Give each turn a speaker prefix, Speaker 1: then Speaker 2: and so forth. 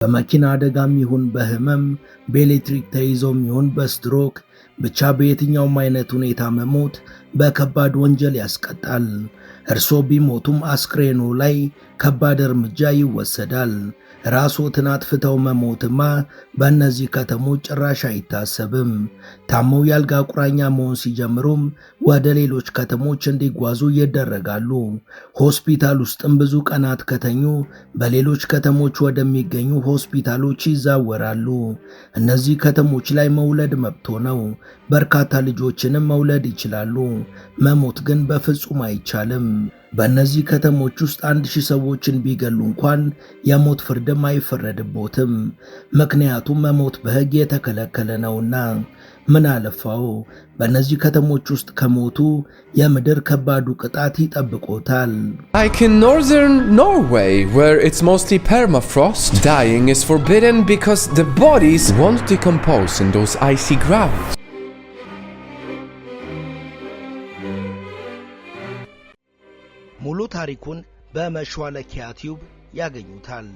Speaker 1: በመኪና አደጋም ይሁን በህመም በኤሌክትሪክ ተይዞም ይሁን በስትሮክ ብቻ በየትኛውም አይነት ሁኔታ መሞት በከባድ ወንጀል ያስቀጣል። እርሶ ቢሞቱም አስክሬኑ ላይ ከባድ እርምጃ ይወሰዳል። ራስዎትን አጥፍተው መሞትማ በእነዚህ ከተሞች ጭራሽ አይታሰብም። ታመው ያልጋ ቁራኛ መሆን ሲጀምሩም ወደ ሌሎች ከተሞች እንዲጓዙ ይደረጋሉ። ሆስፒታል ውስጥም ብዙ ቀናት ከተኙ በሌሎች ከተሞች ወደሚገኙ ሆስፒታሎች ይዛወራሉ። እነዚህ ከተሞች ላይ መውለድ መብቶ ነው። በርካታ ልጆችንም መውለድ ይችላሉ። መሞት ግን በፍጹም አይቻልም። በእነዚህ ከተሞች ውስጥ 1000 ሰዎችን ቢገሉ እንኳን የሞት ፍርድም አይፈረድቦትም። ምክንያቱም መሞት በሕግ የተከለከለ ነውና። ምን አለፋው በእነዚህ ከተሞች ውስጥ ከሞቱ የምድር ከባዱ ቅጣት ይጠብቆታል።
Speaker 2: Like in northern Norway, where it's mostly permafrost, dying is forbidden because the bodies won't decompose in those icy grounds.
Speaker 1: ሙሉ ታሪኩን በመሿለኪያ ቲዩብ ያገኙታል።